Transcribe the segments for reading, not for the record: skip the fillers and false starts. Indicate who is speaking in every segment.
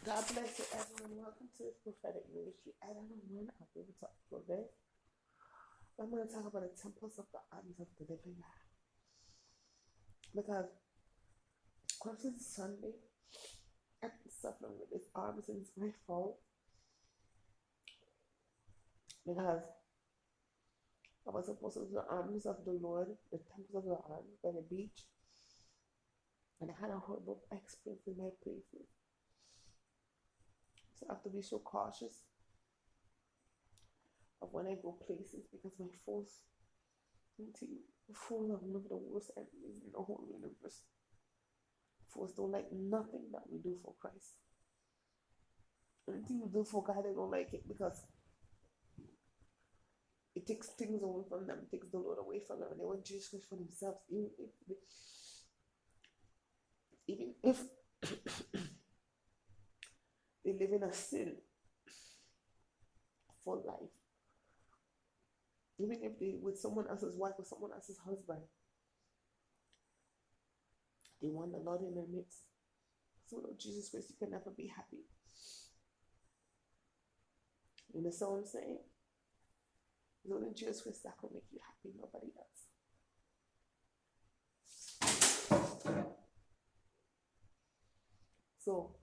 Speaker 1: God bless you, everyone. Welcome to this prophetic ministry. I don't know when I'll be able to upload this. I'm going to talk about the temples of the arms of the living God. Because since Sunday, I've been suffering with this arms and it's my fault. Because I was supposed to do the arms of the Lord, the temples of the arms by the beach. And I had a horrible experience in my places. So I have to be so cautious of when I go places because my foes, the foes are one of the worst enemies in the whole universe. Foes don't like nothing that we do for Christ. Anything we do for God, they don't like it because it takes things away from them, it takes the Lord away from them, and they want Jesus Christ for themselves, even if they live in a sin for life. Even if they with someone else's wife or someone else's husband, they want the Lord in their midst. So Lord Jesus Christ, you can never be happy. You understand what I'm saying? It's only Jesus Christ that can make you happy, nobody else. So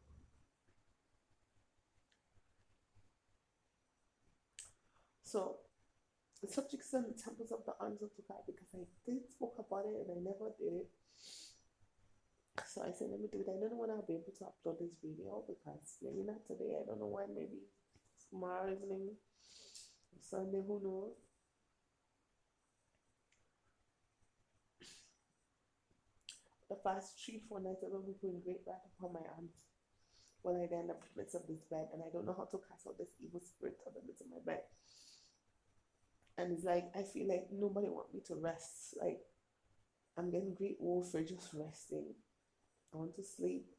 Speaker 1: the subject is on the temples of the arms of God because I did spoke about it and I never did it. So I said, let me do it. I don't know when I'll be able to upload this video because maybe not today. I don't know when. Maybe tomorrow evening, Sunday. Who knows? The past 3-4 nights I've been putting great wrath upon my arms. When I end up in the midst of this bed, and I don't know how to cast out this evil spirit out of the midst of my bed. And it's like I feel like nobody wants me to rest. Like I'm getting great warfare just resting. I want to sleep.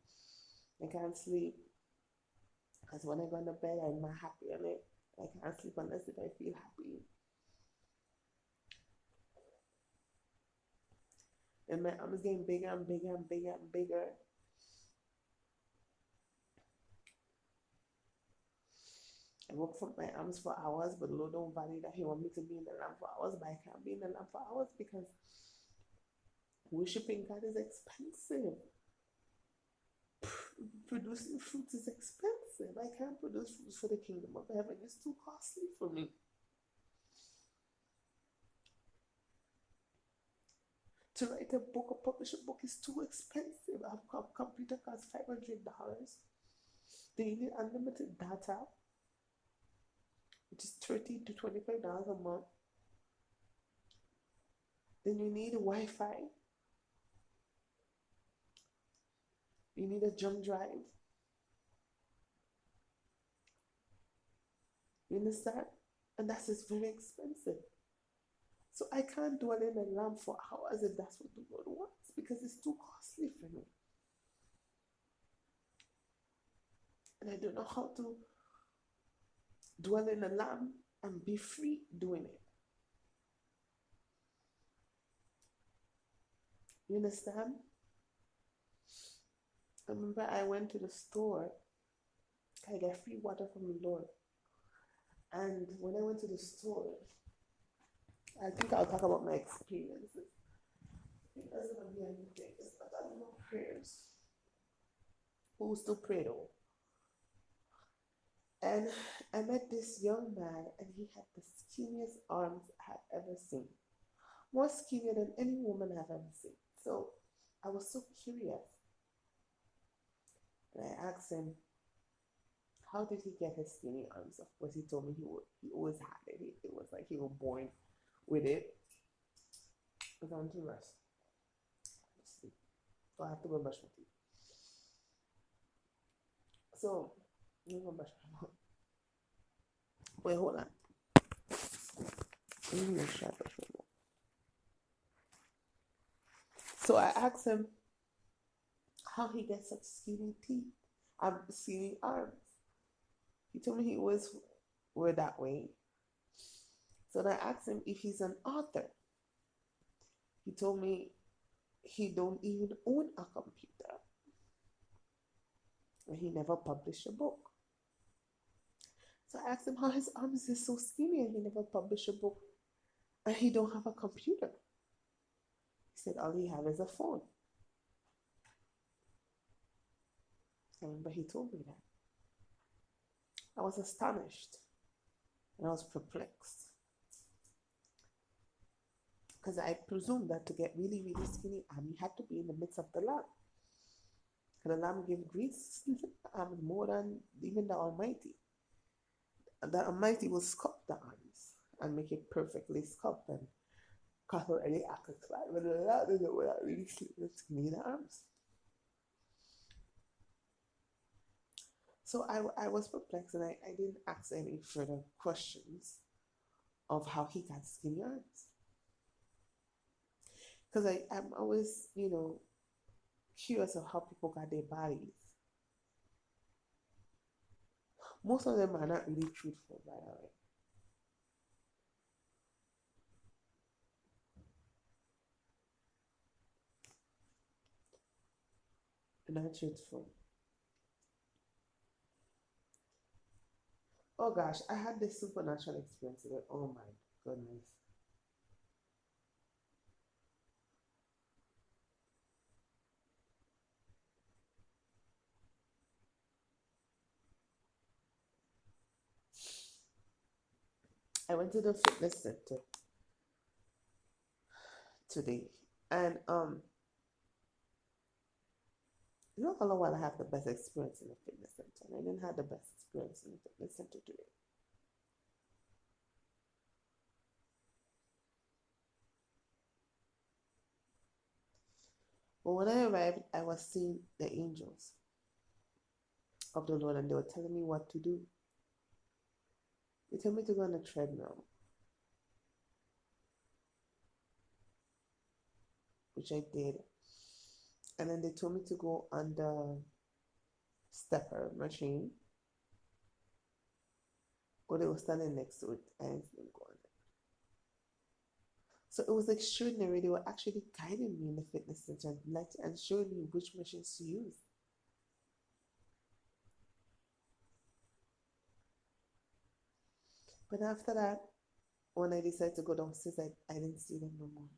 Speaker 1: I can't sleep. Because when I go to bed, I'm not happy on it. I can't sleep unless if I feel happy. And my arm is getting bigger and bigger and bigger and bigger. I work for my arms for hours, but the Lord don't value that He wants me to be in the lamp for hours, but I can't be in the lamp for hours because worshiping God is expensive. Producing fruits is expensive. I can't produce fruits for the kingdom of heaven. It's too costly for me. To write a book or publish a book is too expensive. A computer costs $500. Then you need unlimited data, which is $30 to $25 a month. Then you need Wi-Fi. You need a jump drive. You understand? And that is very expensive. So I can't dwell in a lamp for hours if that's what the Lord wants because it's too costly for me. And I don't know how to dwell in a lamp and be free doing it. You understand? I remember I went to the store. I get free water from the Lord. And when I went to the store, I think I'll talk about my experiences. It doesn't want to be anything. It's not about prayers. Who still pray though? And I met this young man, and he had the skinniest arms I had ever seen. More skinnier than any woman I've ever seen. So I was so curious. And I asked him, how did he get his skinny arms? Of course, he told me he always had it. It was like he was born with it. I was on to rest. Sleep. So I have to go brush my teeth. So, let me go brush my mouth. Wait, hold on. Let me make sure I brush my mouth. So I asked him how he gets such skinny teeth, skinny arms. He told me he always were that way. So then I asked him if he's an author. He told me he don't even own a computer. and he never published a book. So I asked him how his arms is so skinny and he never published a book and he don't have a computer. He said all he have is a phone. I remember he told me that. I was astonished and I was perplexed. Because I presumed that to get really, really skinny arm, you had to be in the midst of the Lamb. And the Lamb gave grace more than even the Almighty. And the Almighty will sculpt the arms and make it perfectly sculpted and cut out any active fat. But the Lamb doesn't want to really skinny the arms. So I was perplexed and I didn't ask any further questions of how he got skinny arms. Because I'm always, curious of how people got their bodies. Most of them are not really truthful, by the way. They're not truthful. Oh gosh, I had this supernatural experience today. Oh my goodness. I went to the fitness center today, and all the while I have the best experience in the fitness center, and I didn't have the best experience in the fitness center today. But when I arrived, I was seeing the angels of the Lord, and they were telling me what to do. They told me to go on a treadmill, which I did. And then they told me to go on the stepper machine. Or they were standing next to it. I didn't go on it. So it was extraordinary. They were actually guiding me in the fitness center and showing me which machines to use. But after that, when I decided to go downstairs, I didn't see them no more.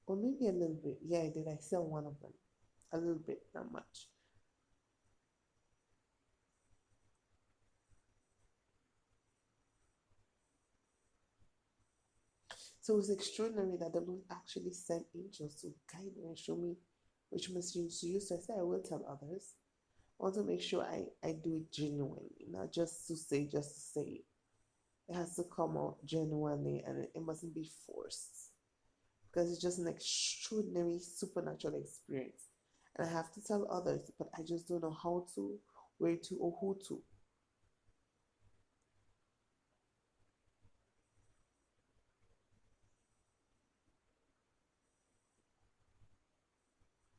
Speaker 1: Or maybe a little bit. Yeah, I did. I saw one of them. A little bit, not much. So it was extraordinary that the Lord actually sent angels to guide me and show me which machines to use. So I said, I will tell others. I want to make sure I do it genuinely, not just to say it. It has to come out genuinely and it mustn't be forced because it's just an extraordinary supernatural experience. And I have to tell others, but I just don't know how to, where to, or who to.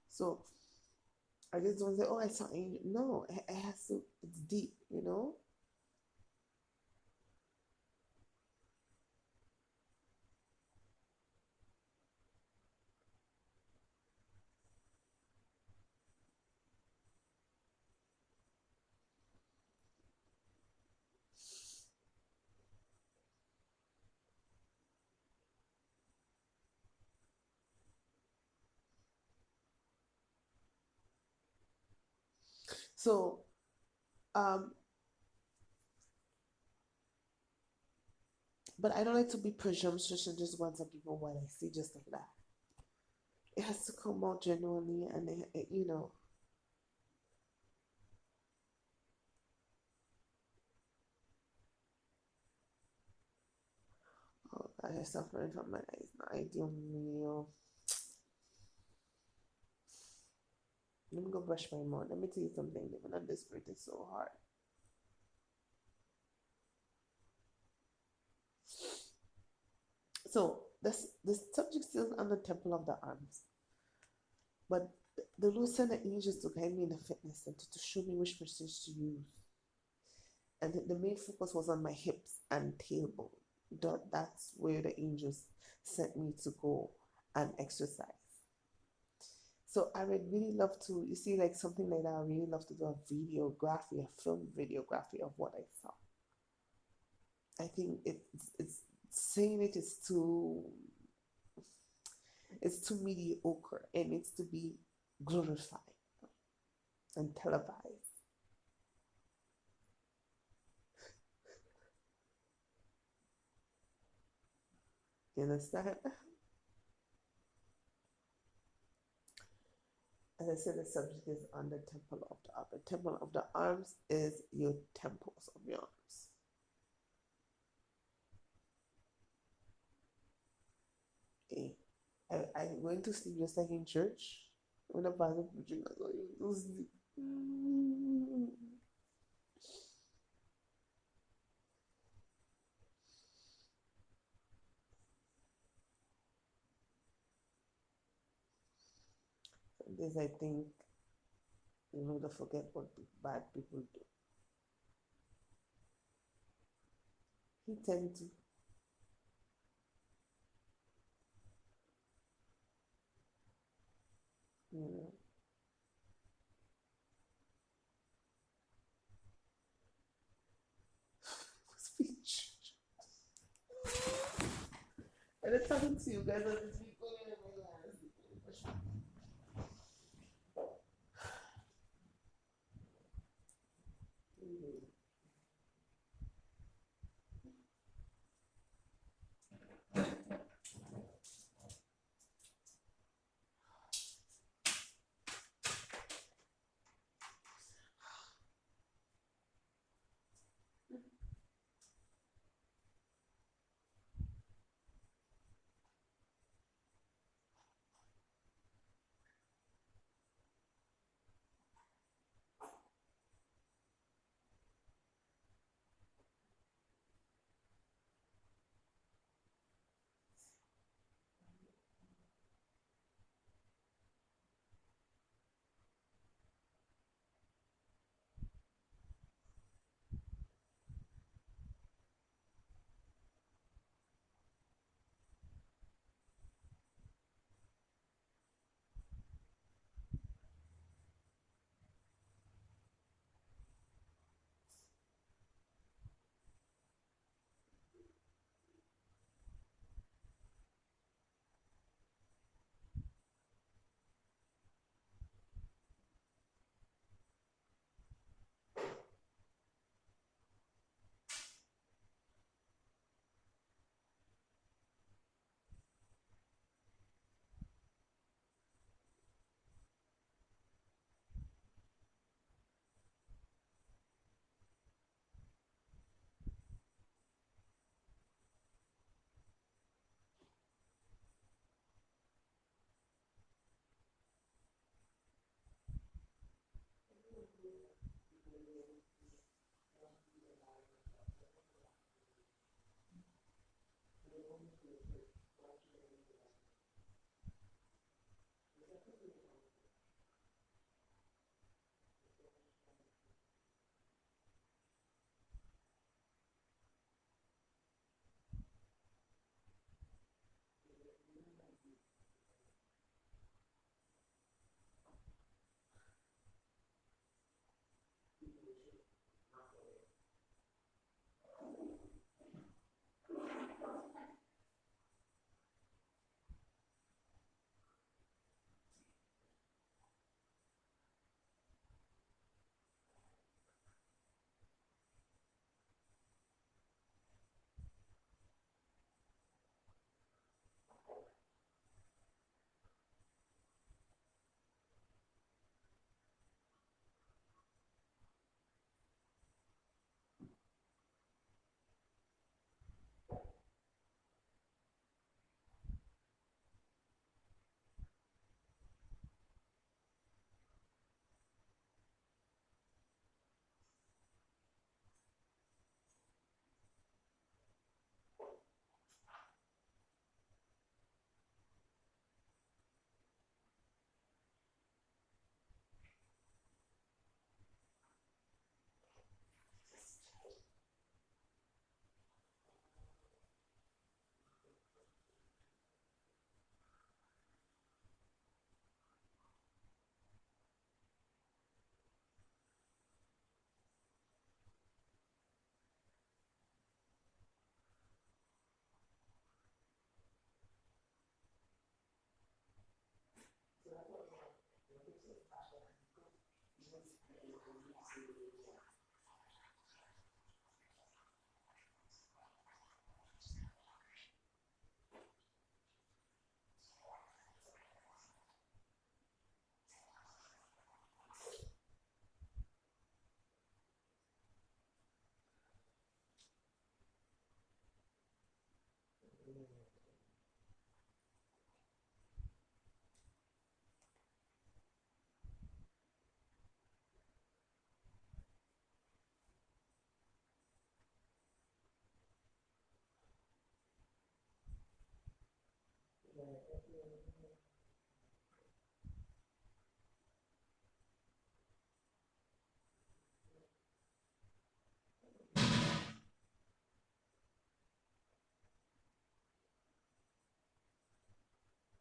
Speaker 1: So I just don't say, oh, I saw angel. No, it has to, it's deep. So, um, but I don't like to be presumptuous and just want some people what I see just like that. It has to come out genuinely and oh gosh, I'm suffering from my eyes now. Dios mío. Let me go brush my mouth. Let me tell you something. Living on this earth is so hard. So this subject still on the temple of the arms. But the Lord sent the angels to guide me in the fitness center to show me which machines to use. And the main focus was on my hips and tailbone. That's where the angels sent me to go and exercise. So I would really love to, you see, like something like that. I really love to do a videography, a film videography of what I saw. I think it's saying it is too, it's too mediocre. It needs to be glorified and televised. You understand? As I said, the subject is on the temple of the arm. The temple of the arms is your temples of your arms. Okay. I'm going to sleep just like in church. When the pastor preaching, I'm going to sleep. This, I think, you know, to forget what bad people do. He tend to, you know, speech. And I'm talking to you guys on this week.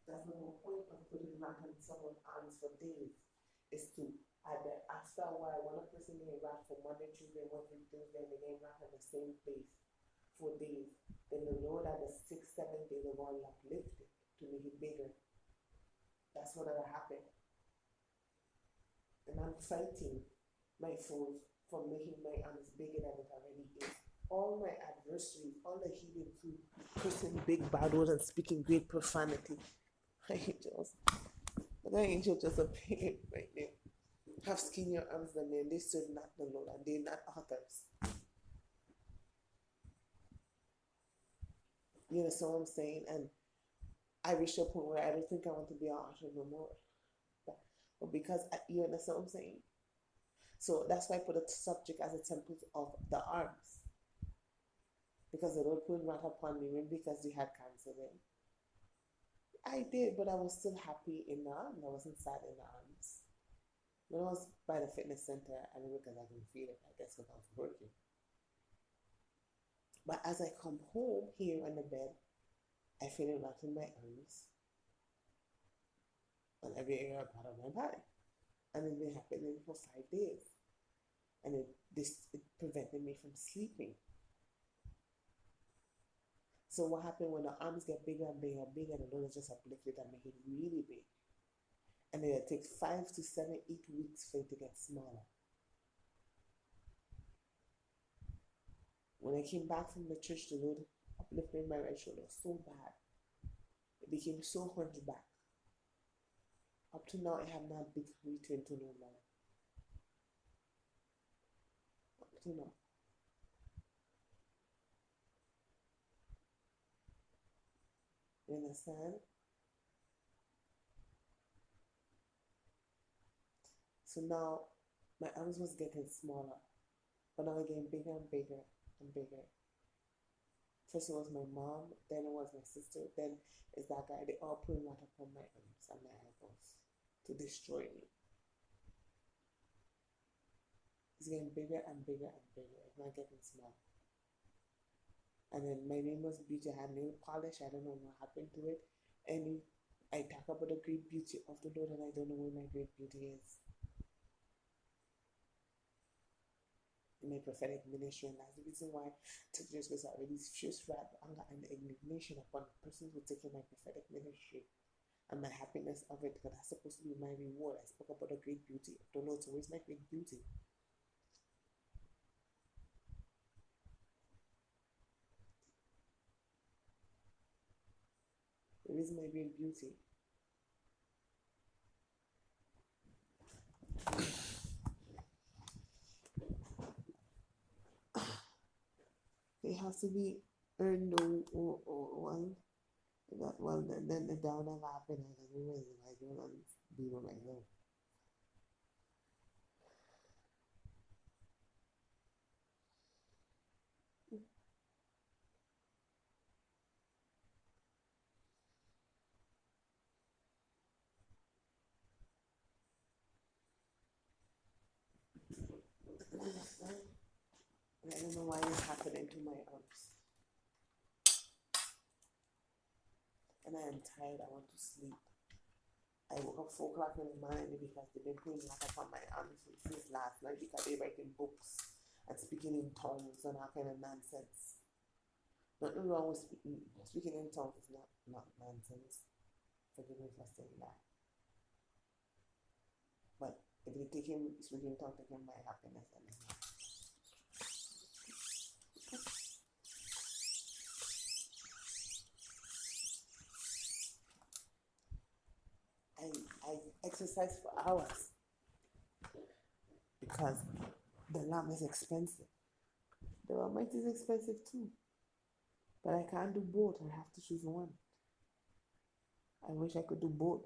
Speaker 1: That's the whole point of putting rap on someone's arms for days. Is to after a while, one person may rap for Monday, Tuesday, Wednesday, Thursday, and again rap in the same place for days. Then the Lord at the sixth, seventh day, they're going to uplift it to make it bigger. That's what will happen. And I'm fighting my foes from making my arms bigger than it already is. All my adversaries, all the heathen through cursing big bad words and speaking great profanity. Angels. But the angel just appeared right there. Have skinnier arms than me, and they serve not the Lord, and they're not authors. You know what I'm saying? And I reached a point where I don't think I want to be an author no more. But because you understand what I'm saying? So that's why I put a subject as a temple of the arms. Because the Lord put wrath upon me, maybe because they had cancer then. I did, but I was still happy in the arms. I wasn't sad in the arms. When I was by the fitness center, I mean, because I didn't feel it, I guess, because I was working. But as I come home here on the bed, I feel it not in my arms and every area part of my body. And it's been happening for 5 days. And it prevented me from sleeping. So what happened when the arms get bigger and bigger and bigger, the Lord just uplifted and make it really big. And then it takes 5 to 7, 8 weeks for it to get smaller. When I came back from the church, the Lord uplifted my right shoulder so bad. It became so hunchback. Up to now, I have not returned to normal. Up to now. You understand? So now, my arms was getting smaller. But now they're getting bigger and bigger and bigger. First it was my mom, then it was my sister, then it's that guy. They all putting water upon my arms and my elbows to destroy me. It's getting bigger and bigger and bigger. It's not getting small. And then my name was Beauty. I had nail polish. I don't know what happened to it. And I talk about the great beauty of the Lord, and I don't know where my great beauty is. In my prophetic ministry, and that's the reason why today's was already fierce wrath, anger, and indignation upon the persons who take in my prophetic ministry and my happiness of it, because that's supposed to be my reward. I spoke about the great beauty of the Lord. So where's my great beauty? Where is my great beauty? It has to be earned or one. That one, and then the down and laughing and the women like you know be right now. I don't know why it's happening to my arms. And I am tired. I want to sleep. I woke up 4 o'clock in the morning because they've been putting lock up on my arms since last night because they're writing books and speaking in tongues and all kind of nonsense. Nothing wrong with speaking in tongues. It's not nonsense. Forgive me for saying that. But If they take him, it's really without taking my happiness anymore. I exercise for hours because the lamb is expensive. The meat is expensive too. But I can't do both. I have to choose one. I wish I could do both.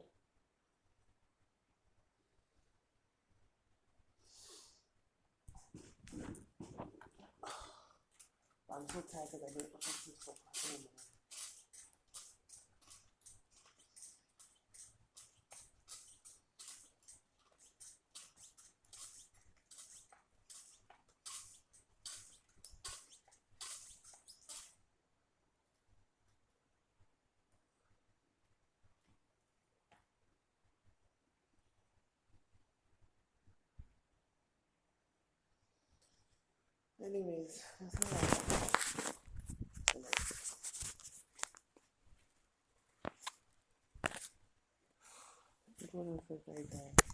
Speaker 1: I'm so tired because I don't practice for anymore. Anyways, that's all I have. I don't know if I died.